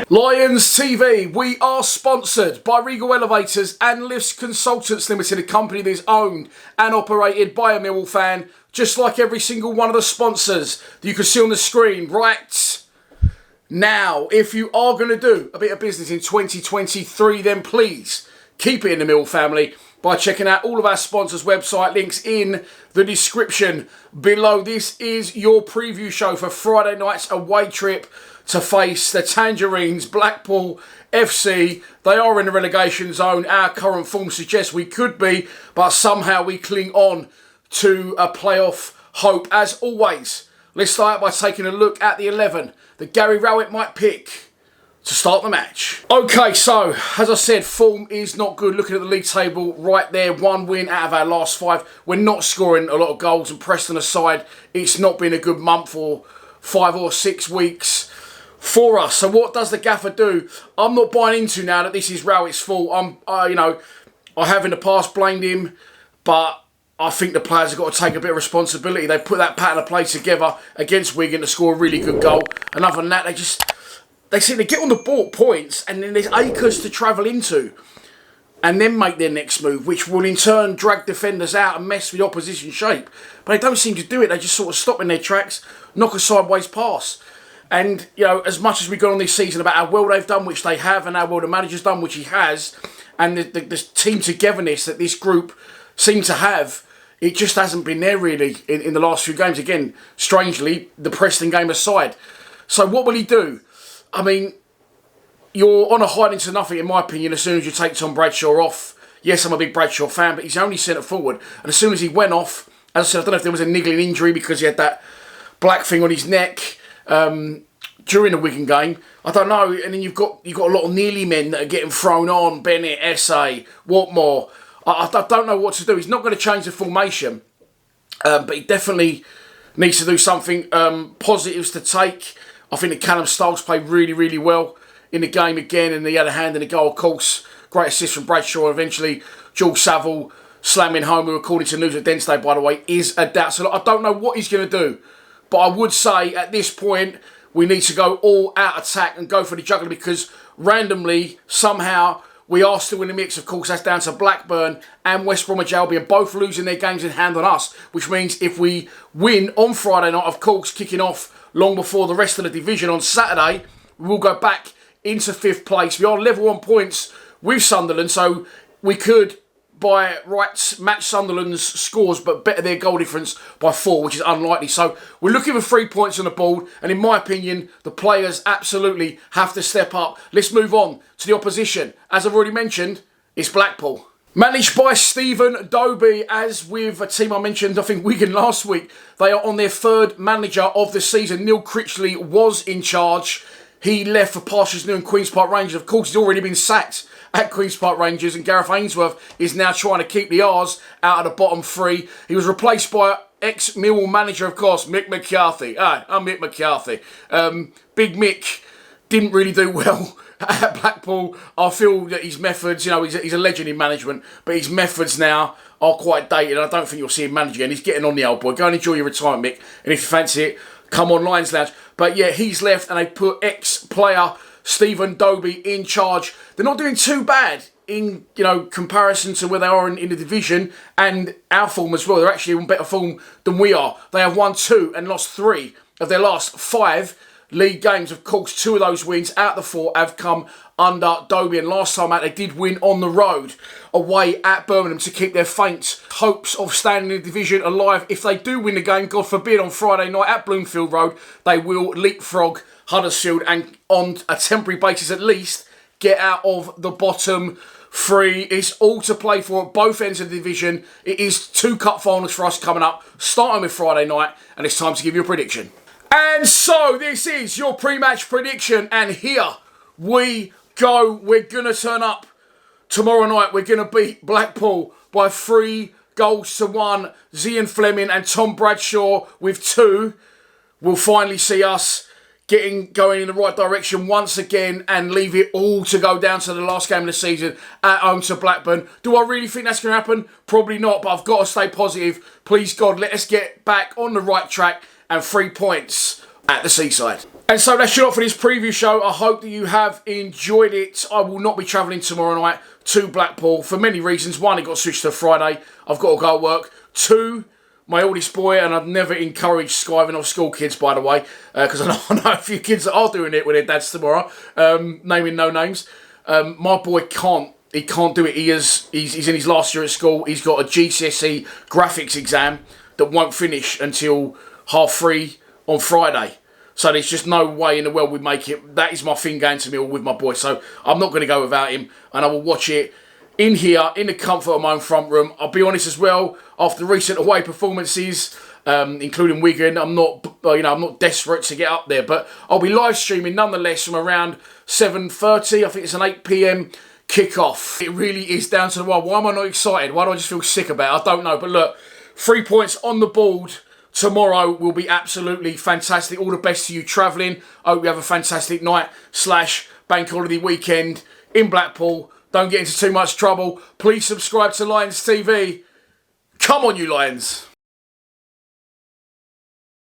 Lions TV, we are sponsored by Regal Elevators and Lifts Consultants Limited, a company that is owned and operated by a Millwall fan, just like every single one of the sponsors that you can see on the screen right now. If you are going to do a bit of business in 2023, then please keep it in the Millwall family by checking out all of our sponsors' website links in the description below. This is your preview show for Friday night's away trip to face the Tangerines, Blackpool FC. They are in the relegation zone. Our current form suggests we could be, but somehow we cling on to a playoff hope. As always, let's start by taking a look at the 11 that Gary Rowett might pick to start the match. Okay, so as I said, form is not good. Looking at the league table right there, 1 win out of our last 5. We're not scoring a lot of goals, and Preston aside, it's not been a good month or 5 or 6 weeks for us. So what does the gaffer do? I'm not buying into now that this is Rowett's fault. I have in the past blamed him, but I think the players have got to take a bit of responsibility. They put that pattern of play together against Wigan to score a really good goal. And other than that, they seem to get on the board points, and then there's acres to travel into and then make their next move, which will in turn drag defenders out and mess with the opposition shape. But they don't seem to do it. They just sort of stop in their tracks, knock a sideways pass. And, as much as we've gone on this season about how well they've done, which they have, and how well the manager's done, which he has, and the team togetherness that this group seem to have, it just hasn't been there really in the last few games. Again, strangely, the Preston game aside. So what will he do? I mean, you're on a hiding to nothing, in my opinion, as soon as you take Tom Bradshaw off. Yes, I'm a big Bradshaw fan, but he's only centre forward. And as soon as he went off, as I said, I don't know if there was a niggling injury because he had that black thing on his neck during the Wigan game. I don't know. And then you've got a lot of nearly men that are getting thrown on. Bennett, Essay, Watmore. I don't know what to do. He's not going to change the formation, but he definitely needs to do something. Positives to take. I think that Callum Stokes played really, really well in the game again, and he had a hand in the goal, of course. Great assist from Bradshaw, and eventually George Saville slamming home, who, according to News at Wednesday, by the way, is a doubt. So I don't know what he's going to do, but I would say at this point we need to go all out attack and go for the juggler, because randomly, somehow, we are still in the mix. Of course, that's down to Blackburn and West Bromwich Albion, both losing their games in hand on us, which means if we win on Friday night, of course, kicking off long before the rest of the division on Saturday, we will go back into 5th place. We are level on points with Sunderland, so we could, by rights, match Sunderland's scores, but better their goal difference by 4, which is unlikely. So we're looking for 3 points on the board, and in my opinion, the players absolutely have to step up. Let's move on to the opposition. As I've already mentioned, it's Blackpool. Managed by Stephen Dobie, as with a team I mentioned, I think Wigan last week. They are on their 3rd manager of the season. Neil Critchley was in charge. He left for Pastures New and Queen's Park Rangers. Of course, he's already been sacked at Queen's Park Rangers, and Gareth Ainsworth is now trying to keep the R's out of the bottom 3. He was replaced by ex-Millwall manager, of course, Mick McCarthy. I'm Mick McCarthy. Big Mick didn't really do well at Blackpool. I feel that his methods, he's a legend in management, but his methods now are quite dated, and I don't think you'll see him manage again. He's getting on the old boy. Go and enjoy your retirement, Mick, and if you fancy it, come on Lions Lounge. But yeah, he's left, and they put ex-player Stephen Dobie in charge. They're not doing too bad in comparison to where they are in the division and our form as well. They're actually in better form than we are. They have won 2 and lost 3 of their last 5 league games. Of course, 2 of those wins out of the 4 have come under Dobie, and last time out they did win on the road away at Birmingham to keep their faint hopes of staying in the division alive. If they do win the game, God forbid, on Friday night at Bloomfield Road, they will leapfrog Huddersfield and, on a temporary basis at least, get out of the bottom 3. It's all to play for at both ends of the division. It is 2 cup finals for us coming up, starting with Friday night, and it's time to give you a prediction. And so this is your pre-match prediction, and here we go. We're going to turn up tomorrow night. We're going to beat Blackpool by 3 goals to 1. Zian Fleming and Tom Bradshaw with 2 will finally see us going in the right direction once again and leave it all to go down to the last game of the season at home to Blackburn. Do I really think that's going to happen? Probably not, but I've got to stay positive. Please, God, let us get back on the right track and 3 points at the seaside. And so that's it for this preview show. I hope that you have enjoyed it. I will not be travelling tomorrow night to Blackpool for many reasons. One, it got switched to Friday. I've got to go to work. Two, my oldest boy, and I'd never encourage skiving off school kids, by the way, because I know a few kids that are doing it with their dads tomorrow, naming no names. My boy can't. He can't do it. He's in his last year at school. He's got a GCSE graphics exam that won't finish until 3:30 on Friday. So there's just no way in the world we'd make it. That is my thing, going to Millwall with my boy. So I'm not going to go without him, and I will watch it in here, in the comfort of my own front room. I'll be honest as well, after recent away performances, including Wigan, I'm not desperate to get up there, but I'll be live streaming nonetheless from around 7:30. I think it's an 8 p.m. kick-off. It really is down to the wire. Why am I not excited? Why do I just feel sick about it? I don't know. But look, 3 points on the board tomorrow will be absolutely fantastic. All the best to you travelling. I hope you have a fantastic night / bank holiday weekend in Blackpool. Don't get into too much trouble. Please subscribe to Lions TV. Come on, you Lions.